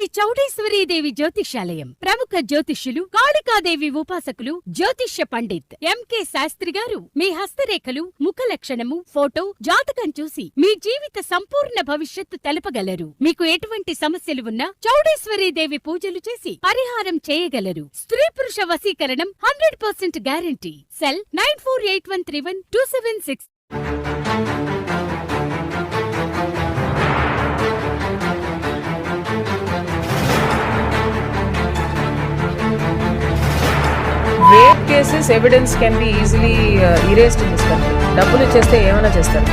శ్రీ చౌడేశ్వరీదేవి జ్యోతిష్యాలయం. ప్రముఖ జ్యోతిష్యులు, కాళికాదేవి ఉపాసకులు, జ్యోతిష్య పండిత్ ఎంకే శాస్త్రి గారు మీ హస్తరేఖలు, ముఖ లక్షణము, ఫోటో, జాతకం చూసి మీ జీవిత సంపూర్ణ భవిష్యత్తు తెలపగలరు. మీకు ఎటువంటి సమస్యలు ఉన్నా చౌడేశ్వరీదేవి పూజలు చేసి పరిహారం చేయగలరు. స్త్రీ పురుష వశీకరణం 100% guarantee. Cell 9481312766. Rape cases evidence can be easily erased in this country. డబ్బులు ఇచ్చేస్తే ఏమైనా చేస్తారు.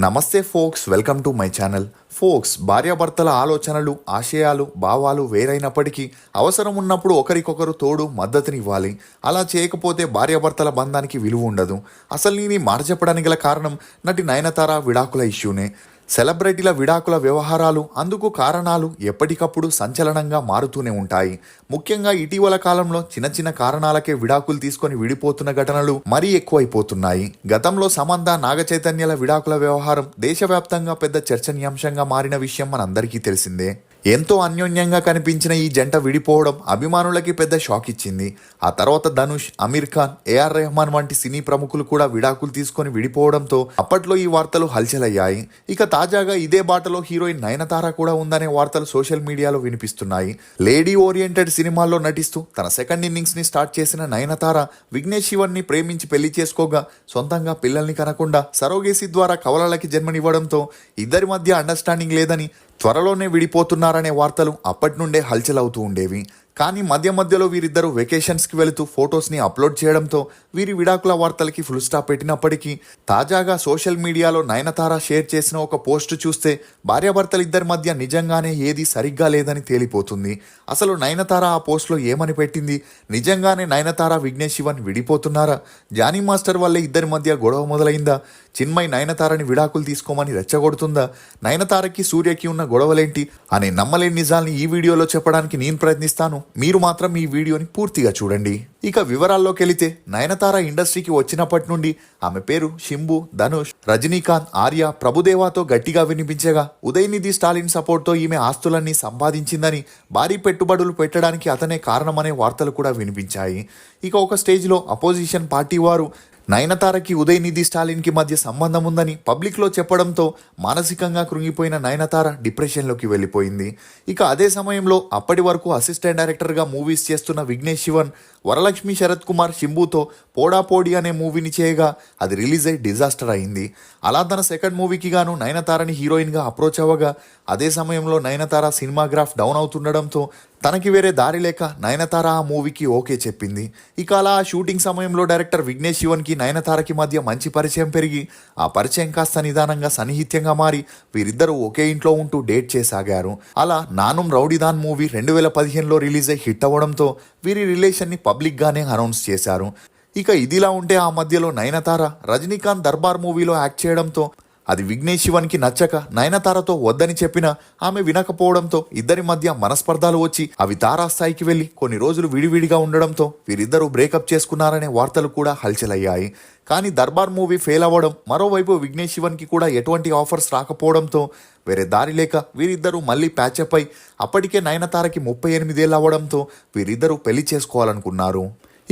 నమస్తే folks, welcome to my channel. Folks, భార్యాభర్తల ఆలోచనలు, ఆశయాలు, భావాలు వేరైనప్పటికీ అవసరం ఉన్నప్పుడు ఒకరికొకరు తోడు, మద్దతునివ్వాలి. అలా చేయకపోతే భార్యాభర్తల బంధానికి విలువ ఉండదు. అసలు నేను మాట చెప్పడానికి గల కారణం నటి నయనతార విడాకుల ఇష్యూనే. సెలబ్రిటీల విడాకుల వ్యవహారాలు, అందుకు కారణాలు ఎప్పటికప్పుడు సంచలనంగా మారుతూనే ఉంటాయి. ముఖ్యంగా ఇటీవల కాలంలో చిన్న చిన్న కారణాలకే విడాకులు తీసుకొని విడిపోతున్న ఘటనలు మరీ ఎక్కువైపోతున్నాయి. గతంలో సమంత, నాగచైతన్యల విడాకుల వ్యవహారం దేశవ్యాప్తంగా పెద్ద చర్చనీయాంశంగా మారిన విషయం మనందరికీ తెలిసిందే. ఎంతో అన్యోన్యంగా కనిపించిన ఈ జంట విడిపోవడం అభిమానులకి పెద్ద షాక్ ఇచ్చింది. ఆ తర్వాత ధనుష్, అమీర్ ఖాన్, ఏఆర్ రెహమాన్ వంటి సినీ ప్రముఖులు కూడా విడాకులు తీసుకొని విడిపోవడంతో అప్పట్లో ఈ వార్తలు హల్చలయ్యాయి. ఇక తాజాగా ఇదే బాటలో హీరోయిన్ నయనతార కూడా ఉందనే వార్తలు సోషల్ మీడియాలో వినిపిస్తున్నాయి. లేడీ ఓరియంటెడ్ సినిమాల్లో నటిస్తూ తన సెకండ్ ఇన్నింగ్స్ ని స్టార్ట్ చేసిన నయనతార విఘ్నేష్ శివన్ ని ప్రేమించి పెళ్లి చేసుకోగా సొంతంగా పిల్లల్ని కనకుండా సరోగేసి ద్వారా కవలలకి జన్మనివ్వడంతో ఇద్దరి మధ్య అండర్స్టాండింగ్ లేదని, త్వరలోనే విడిపోతున్నారనే వార్తలు అప్పటి నుండే హల్చల్ అవుతూ ఉండేవి. కానీ మధ్యలో వీరిద్దరూ వెకేషన్స్కి వెళుతూ ఫొటోస్ని అప్లోడ్ చేయడంతో వీరి విడాకుల వార్తలకి ఫుల్ స్టాప్ పెట్టినప్పటికీ తాజాగా సోషల్ మీడియాలో నయనతార షేర్ చేసిన ఒక పోస్ట్ చూస్తే భార్యాభర్తలు ఇద్దరి మధ్య నిజంగానే ఏది సరిగ్గా లేదని తేలిపోతుంది. అసలు నయనతార ఆ పోస్ట్లో ఏమని పెట్టింది? నిజంగానే నయనతార, విఘ్నేష్ శివన్ విడిపోతున్నారా? జానీ మాస్టర్ వల్లే ఇద్దరి మధ్య గొడవ మొదలైందా? చిన్మయ్ నయనతారని విడాకులు తీసుకోమని రెచ్చగొడుతుందా? నయనతారకి, సూర్యకి ఉన్న గొడవలేంటి అనే నమ్మలేని నిజాల్ని ఈ వీడియోలో చెప్పడానికి నేను ప్రయత్నిస్తాను. మీరు మాత్రం ఈ వీడియోని పూర్తిగా చూడండి. ఇక వివరాల్లోకి వెళితే, నయనతార ఇండస్ట్రీకి వచ్చినప్పటి నుండి ఆమె పేరు శింబు, ధనుష్, రజనీకాంత్, ఆర్య, ప్రభుదేవాతో గట్టిగా వినిపించగా ఉదయనిధి స్టాలిన్ సపోర్ట్తో ఈమె ఆస్తులన్నీ సంపాదించిందని, భారీ పెట్టుబడులు పెట్టడానికి అతనే కారణమనే వార్తలు కూడా వినిపించాయి. ఇక ఒక స్టేజ్లో అపోజిషన్ పార్టీ వారు నయనతారకి ఉదయనిధి స్టాలిన్కి మధ్య సంబంధం ఉందని పబ్లిక్లో చెప్పడంతో మానసికంగా కృంగిపోయిన నయనతార డిప్రెషన్లోకి వెళ్ళిపోయింది. ఇక అదే సమయంలో అప్పటి వరకు అసిస్టెంట్ డైరెక్టర్గా మూవీస్ చేస్తున్న విఘ్నేష్ శివన్ వరలక్ష్మి శరత్ కుమార్ శింబుతో పోడాపోడి అనే మూవీని చేయగా అది రిలీజ్ అయి డిజాస్టర్ అయింది. అలా తన సెకండ్ మూవీకి గాను నయనతారని హీరోయిన్గా అప్రోచ్ అవ్వగా అదే సమయంలో నయనతార సినిమాగ్రాఫ్ డౌన్ అవుతుండడంతో తనకి వేరే దారి లేక నయనతార ఆ మూవీకి ఓకే చెప్పింది. ఇక అలా ఆ షూటింగ్ సమయంలో డైరెక్టర్ విఘ్నేష్ శివన్కి నయనతారకి మధ్య మంచి పరిచయం పెరిగి ఆ పరిచయం కాస్త నిదానంగా సన్నిహిత్యంగా మారి వీరిద్దరూ ఒకే ఇంట్లో ఉంటూ డేట్ చేసాగారు. అలా నానుం రౌడీదాన్ మూవీ 2015లో రిలీజ్ అయి హిట్ అవ్వడంతో వీరి రిలేషన్ని పబ్లిక్గానే అనౌన్స్ చేశారు. ఇక ఇదిలా ఉంటే ఆ మధ్యలో నయనతార రజనీకాంత్ దర్బార్ మూవీలో యాక్ట్ చేయడంతో అది విఘ్నేష్ శివన్కి నచ్చక నయనతారతో వద్దని చెప్పినా ఆమె వినకపోవడంతో ఇద్దరి మధ్య మనస్పర్ధాలు వచ్చి అవి తారాస్థాయికి వెళ్లి కొన్ని రోజులు విడివిడిగా ఉండడంతో వీరిద్దరూ బ్రేకప్ చేసుకున్నారనే వార్తలు కూడా హల్చలయ్యాయి. కానీ దర్బార్ మూవీ ఫెయిల్ అవ్వడం, మరోవైపు విఘ్నేష్ శివన్కి కూడా ఎటువంటి ఆఫర్స్ రాకపోవడంతో వేరే దారి లేక వీరిద్దరూ మళ్ళీ ప్యాచప్ అయి అప్పటికే నయనతారకి 38 ఏళ్ళు అవ్వడంతో వీరిద్దరూ పెళ్లి చేసుకోవాలనుకున్నారు.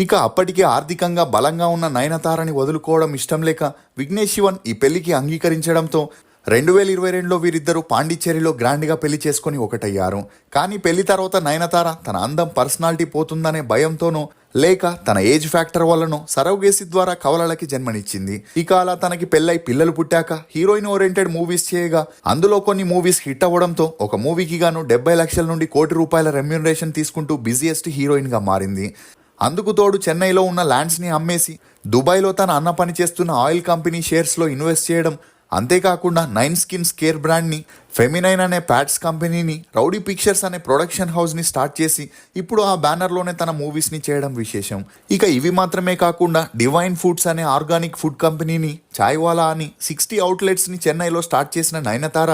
ఇక అప్పటికే ఆర్థికంగా బలంగా ఉన్న నయనతారని వదులుకోవడం ఇష్టం లేక విఘ్నేష్ శివన్ ఈ పెళ్లికి అంగీకరించడంతో 2022లో వీరిద్దరూ పాండిచ్చేరిలో గ్రాండ్గా పెళ్లి చేసుకుని ఒకటయ్యారు. కానీ పెళ్లి తర్వాత నయనతార తన అందం, పర్సనాలిటీ పోతుందనే భయంతోనో లేక తన ఏజ్ ఫ్యాక్టర్ వల్లనో సరోగేసి ద్వారా కవలలకి జన్మనిచ్చింది. ఇక అలా తనకి పెళ్ళై పిల్లలు పుట్టాక హీరోయిన్ ఓరియంటెడ్ మూవీస్ చేయగా అందులో కొన్ని మూవీస్ హిట్ అవ్వడంతో ఒక మూవీకి గాను 70 లక్షల నుండి ₹1 కోటి రెమ్యూనరేషన్ తీసుకుంటూ బిజియెస్ట్ హీరోయిన్గా మారింది. అందుకు తోడు చెన్నైలో ఉన్న ల్యాండ్స్ని అమ్మేసి దుబాయ్లో తన అన్న పనిచేస్తున్న ఆయిల్ కంపెనీ షేర్స్లో ఇన్వెస్ట్ చేయడం, అంతేకాకుండా 9 స్కిన్స్ కేర్ బ్రాండ్ని ఫెమినైన్ అనే ప్యాడ్స్ కంపెనీని రౌడీ పిక్చర్స్ అనే ప్రొడక్షన్ హౌస్ని స్టార్ట్ చేసి ఇప్పుడు ఆ బ్యానర్లోనే తన మూవీస్ని చేయడం విశేషం. ఇక ఇవి మాత్రమే కాకుండా డివైన్ ఫుడ్స్ అనే ఆర్గానిక్ ఫుడ్ కంపెనీని, చాయ్వాలా అని 60 అవుట్లెట్స్ని చెన్నైలో స్టార్ట్ చేసిన నయనతార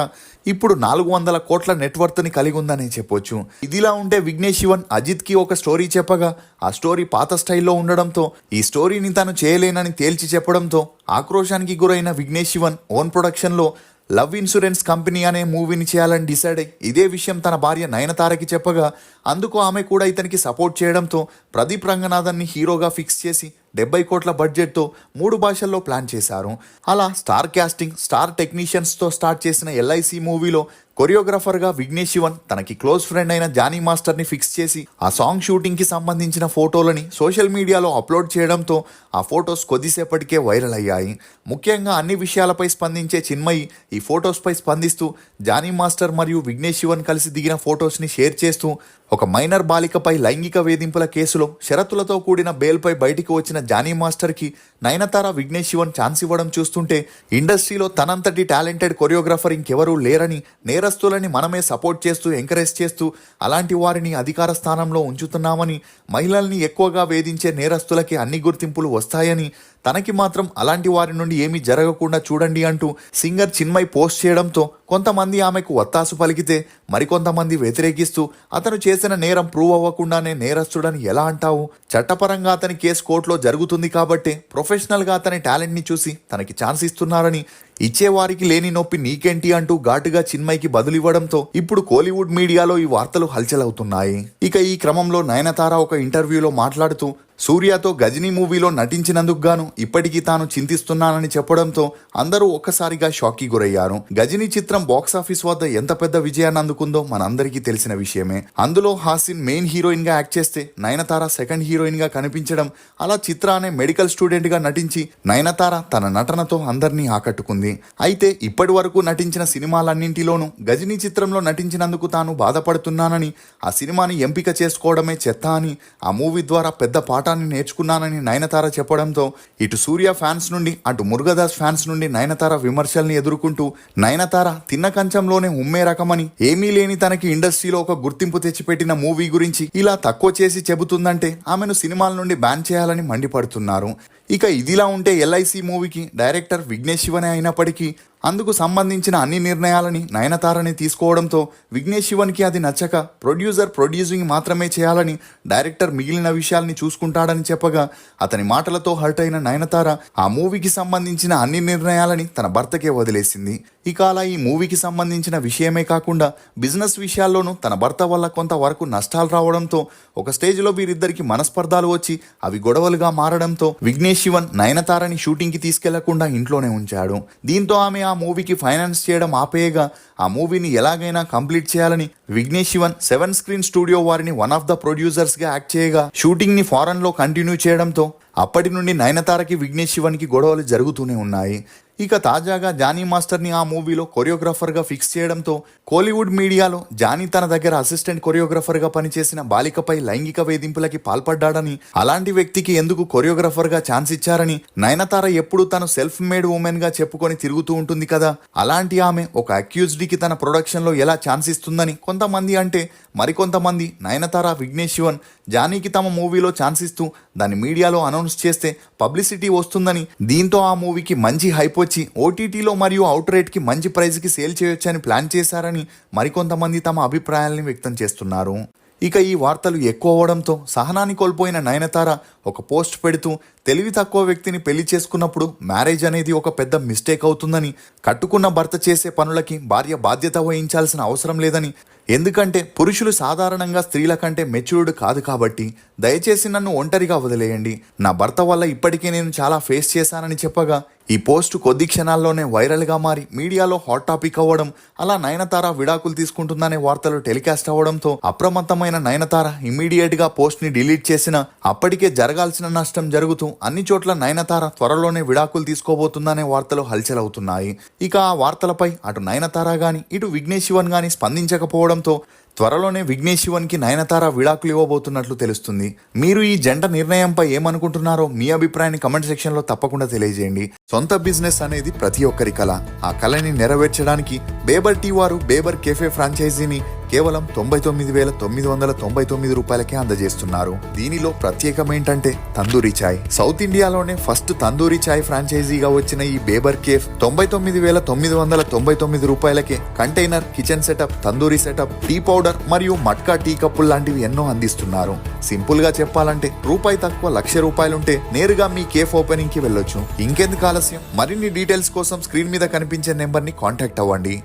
ఇప్పుడు 400 కోట్ల నెట్వర్త్ని కలిగి ఉందనే చెప్పొచ్చు. ఇదిలా ఉంటే విఘ్నేష్ శివన్ అజిత్కి ఒక స్టోరీ చెప్పగా ఆ స్టోరీ పాత స్టైల్లో ఉండడంతో ఈ స్టోరీని తను చేయలేనని తేల్చి చెప్పడంతో ఆక్రోశానికి గురైన విఘ్నేష్ శివన్ ఓన్ ప్రొడక్షన్లో లవ్ ఇన్సూరెన్స్ కంపెనీ అనే మూవీని చేయాలని డిసైడ్ అయ్యి ఇదే విషయం తన భార్య నయనతారకి చెప్పగా అందుకు ఆమె కూడా ఇతనికి సపోర్ట్ చేయడంతో ప్రదీప్ రంగనాథన్ని హీరోగా ఫిక్స్ చేసి 70 కోట్ల బడ్జెట్తో 3 భాషల్లో ప్లాన్ చేశారు. అలా స్టార్ క్యాస్టింగ్, స్టార్ టెక్నీషియన్స్తో స్టార్ట్ చేసిన ఎల్ఐసి మూవీలో కొరియోగ్రాఫర్గా విఘ్నేష్ శివన్ తనకి క్లోజ్ ఫ్రెండ్ అయిన జానీ మాస్టర్ని ఫిక్స్ చేసి ఆ సాంగ్ షూటింగ్కి సంబంధించిన ఫోటోలని సోషల్ మీడియాలో అప్లోడ్ చేయడంతో ఆ ఫొటోస్ కొద్దిసేపటికే వైరల్ అయ్యాయి. ముఖ్యంగా అన్ని విషయాలపై స్పందించే చిన్మయి ఈ ఫొటోస్పై స్పందిస్తూ జానీ మాస్టర్ మరియు విఘ్నేష్ శివన్ కలిసి దిగిన ఫొటోస్ని షేర్ చేస్తూ ఒక మైనర్ బాలికపై లైంగిక వేధింపుల కేసులో షరతులతో కూడిన బెయిల్పై బయటికి వచ్చిన జానీ మాస్టర్కి నయనతార విఘ్నేష్ శివన్ ఛాన్స్ ఇవ్వడం చూస్తుంటే ఇండస్ట్రీలో తనంతటి టాలెంటెడ్ కొరియోగ్రాఫర్ ఇంకెవరూ లేరని, నేరస్తులని మనమే సపోర్ట్ చేస్తూ ఎంకరేజ్ చేస్తూ అలాంటి వారిని అధికార స్థానంలో ఉంచుతున్నామని, మహిళల్ని ఎక్కువగా వేధించే నేరస్తులకి అన్ని గుర్తింపులు వస్తాయని, తనకి మాత్రం అలాంటి వారి నుండి ఏమీ జరగకుండా చూడండి అంటూ సింగర్ చిన్మయ్ పోస్ట్ చేయడంతో కొంతమంది ఆమెకు వత్తాసు పలికితే మరికొంతమంది వ్యతిరేకిస్తూ అతను చేసిన నేరం ప్రూవ్ అవ్వకుండానే నేరస్తుడని ఎలా అంటావు? చట్టపరంగా అతని కేసు కోర్టులో జరుగుతుంది కాబట్టి ప్రొఫెషనల్గా అతని టాలెంట్ని చూసి తనకి ఛాన్స్ ఇస్తున్నారని, ఇచ్చేవారికి లేని నొప్పి నీకేంటి అంటూ ఘాటుగా చిన్మయ్కి బదులివ్వడంతో ఇప్పుడు కోలీవుడ్ మీడియాలో ఈ వార్తలు హల్చలవుతున్నాయి. ఇక ఈ క్రమంలో నయనతార ఒక ఇంటర్వ్యూలో మాట్లాడుతూ సూర్యతో గజనీ మూవీలో నటించినందుకు గాను ఇప్పటికీ తాను చింతిస్తున్నానని చెప్పడంతో అందరూ ఒక్కసారిగా షాక్కి గురయ్యారు. గజనీ చిత్రం బాక్సాఫీస్ వద్ద ఎంత పెద్ద విజయాన్ని అందుకుందో మనందరికీ తెలిసిన విషయమే. అందులో హాసిన్ మెయిన్ హీరోయిన్ గా యాక్ట్ చేస్తే నయనతార సెకండ్ హీరోయిన్ గా కనిపించడం, అలా చిత్ర అనే మెడికల్ స్టూడెంట్ గా నటించి నయనతార తన నటనతో అందరినీ ఆకట్టుకుంది. అయితే ఇప్పటి వరకు నటించిన సినిమాలన్నింటిలోనూ గజనీ చిత్రంలో నటించినందుకు తాను బాధపడుతున్నానని, ఆ సినిమాని ఎంపిక చేసుకోవడమే చెత్త అని, ఆ మూవీ ద్వారా పెద్ద పాఠాన్ని నేర్చుకున్నానని నయనతార చెప్పడంతో ఇటు సూర్య ఫ్యాన్స్ నుండి అటు మురుగదాస్ ఫ్యాన్స్ నుండి నయనతార విమర్శల్ని ఎదుర్కొంటూ నయనతార తిన్న కంచంలోనే ఉమ్మే రకమని, ఏమీ లేని తనకి ఇండస్ట్రీలో ఒక గుర్తింపు తెచ్చిపెట్టిన మూవీ గురించి ఇలా తక్కువ చేసి చెబుతుందంటే ఆమెను సినిమాల నుండి బ్యాన్ చేయాలని మండిపడుతున్నారు. ఇక ఇదిలా ఉంటే ఎల్ఐసి మూవీకి డైరెక్టర్ విఘ్నేష్ శివనే అయినప్పటికీ అందుకు సంబంధించిన అన్ని నిర్ణయాలని నయనతారని తీసుకోవడంతో విఘ్నేష్ శివన్కి అది నచ్చక ప్రొడ్యూసర్ ప్రొడ్యూసింగ్ మాత్రమే చేయాలని, డైరెక్టర్ మిగిలిన విషయాల్ని చూసుకుంటాడని చెప్పగా అతని మాటలతో హర్ట్ అయిన నయనతార ఆ మూవీకి సంబంధించిన అన్ని నిర్ణయాలని తన భర్తకే వదిలేసింది. ఇక అలా ఈ మూవీకి సంబంధించిన విషయమే కాకుండా బిజినెస్ విషయాల్లోనూ తన భర్త వల్ల కొంతవరకు నష్టాలు రావడంతో ఒక స్టేజ్లో వీరిద్దరికి మనస్పర్ధాలు వచ్చి అవి గొడవలుగా మారడంతో విఘ్నేష్ శివన్ నయనతారని షూటింగ్కి తీసుకెళ్లకుండా ఇంట్లోనే ఉంచాడు. దీంతో ఆమె ఆ మూవీకి ఫైనాన్స్ చేయడం ఆపేయగా ఆ మూవీని ఎలాగైనా కంప్లీట్ చేయాలని విఘ్నేష్ శివన్ 7 స్క్రీన్ స్టూడియో వారిని వన్ ఆఫ్ ద ప్రొడ్యూసర్స్ గా యాక్ట్ చేయగా షూటింగ్ ని ఫారెన్ లో కంటిన్యూ చేయడంతో అప్పటి నుండి నయనతారకి విఘ్నేష్ శివన్ కి గొడవలు జరుగుతూనే ఉన్నాయి. ఇక తాజాగా జానీ మాస్టర్ని ఆ మూవీలో కొరియోగ్రాఫర్గా ఫిక్స్ చేయడంతో కోలీవుడ్ మీడియాలో జానీ తన దగ్గర అసిస్టెంట్ కొరియోగ్రాఫర్గా పనిచేసిన బాలికపై లైంగిక వేధింపులకి పాల్పడ్డాడని, అలాంటి వ్యక్తికి ఎందుకు కొరియోగ్రాఫర్గా ఛాన్స్ ఇచ్చారని, నయనతార ఎప్పుడు తను సెల్ఫ్ మేడ్ ఉమెన్ గా చెప్పుకొని తిరుగుతూ ఉంటుంది కదా, అలాంటి ఆమె ఒక అక్యూజ్డ్కి తన ప్రొడక్షన్లో ఎలా ఛాన్స్ ఇస్తుందని కొంతమంది అంటే మరికొంతమంది నయనతార విఘ్నేష్ శివన్ జానీకి తమ మూవీలో ఛాన్స్ ఇస్తూ దాన్ని మీడియాలో అనౌన్స్ చేస్తే పబ్లిసిటీ వస్తుందని, దీంతో ఆ మూవీకి మంచి హైప్ వచ్చి ఓటీటీలో మరియు అవుట్ రేట్కి మంచి ప్రైజ్కి సేల్ చేయొచ్చని ప్లాన్ చేశారని మరికొంతమంది తమ అభిప్రాయాల్ని వ్యక్తం చేస్తున్నారు. ఇక ఈ వార్తలు ఎక్కువ అవడంతో సహనాన్ని కోల్పోయిన నయనతార ఒక పోస్ట్ పెడుతూ తెలివి తక్కువ వ్యక్తిని పెళ్లి చేసుకున్నప్పుడు మ్యారేజ్ అనేది ఒక పెద్ద మిస్టేక్ అవుతుందని, కట్టుకున్న భర్త చేసే పనులకి భార్య బాధ్యత వహించాల్సిన అవసరం లేదని, ఎందుకంటే పురుషులు సాధారణంగా స్త్రీల కంటే మెచ్యూర్డ్ కాదు కాబట్టి దయచేసి నన్ను ఒంటరిగా వదిలేయండి, నా భర్త వల్ల ఇప్పటికే నేను చాలా ఫేస్ చేశానని చెప్పగా ఈ పోస్ట్ కొద్ది క్షణాల్లోనే వైరల్గా మారి మీడియాలో హాట్ టాపిక్ అవ్వడం, అలా నయనతార విడాకులు తీసుకుంటుందనే వార్తలు టెలికాస్ట్ అవ్వడంతో అప్రమత్తమైన నయనతార ఇమ్మీడియట్ గా పోస్ట్ ని డిలీట్ చేసిన, అప్పటికే జరగాల్సిన నష్టం జరుగుతూ అన్ని చోట్ల నయనతార త్వరలోనే విడాకులు తీసుకోబోతుందనే వార్తలు హల్చల్ అవుతున్నాయి. ఇక ఆ వార్తలపై అటు నయనతార గాని ఇటు విఘ్నేష్ శివన్ గాని స్పందించకపోవడంతో త్వరలోనే విఘ్నేష్ శివన్కి నయనతార విడాకులు ఇవ్వబోతున్నట్లు తెలుస్తుంది. మీరు ఈ జంట నిర్ణయంపై ఏమనుకుంటున్నారో మీ అభిప్రాయాన్ని కమెంట్ సెక్షన్లో తప్పకుండా తెలియజేయండి. సొంత బిజినెస్ అనేది ప్రతి ఒక్కరి కళ. ఆ కళని నెరవేర్చడానికి బేబర్ టీ వారు బేబర్ కెఫే ఫ్రాంచైజీని కేవలం 99,999 రూపాయలకే అందజేస్తున్నారు. దీనిలో ప్రత్యేకం ఏంటంటే తందూరి చాయ్. సౌత్ ఇండియాలోనే ఫస్ట్ తందూరి చాయ్ ఫ్రాంచైజీగా వచ్చిన ఈ బేబర్ కేఫ్ 99,999 రూపాయలకే container, kitchen setup, tandoori setup, tea powder మరియు మట్కా టీ కప్పులు లాంటివి ఎన్నో అందిస్తున్నారు. సింపుల్ గా చెప్పాలంటే రూపాయి తక్కువ ₹1,00,000 నేరుగా మీ కేఫ్ ఓపెనింగ్ కి వెళ్ళొచ్చు. ఇంకెందుకు ఆలస్యం? మరిన్ని డీటెయిల్స్ కోసం స్క్రీన్ మీద కనిపించే నెంబర్ ని కాంటాక్ట్ అవ్వండి.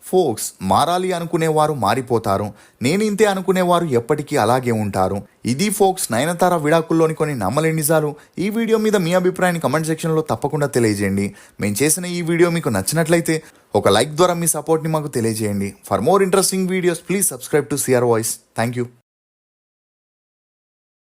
ఫోక్స్, మారాలి అనుకునేవారు మారిపోతారు, నేను ఇంతే అనుకునేవారు ఎప్పటికీ అలాగే ఉంటారు. ఇది ఫోక్స్ నయనతార విడాకుల్లోని కొన్ని నమ్మలేని నిజాలు. ఈ వీడియో మీద మీ అభిప్రాయాన్ని కమెంట్ సెక్షన్లో తప్పకుండా తెలియజేయండి. మేము చేసిన ఈ వీడియో మీకు నచ్చినట్లయితే ఒక లైక్ ద్వారా మీ సపోర్ట్ని మాకు తెలియజేయండి. For more interesting videos please subscribe to CR voice. Thank you.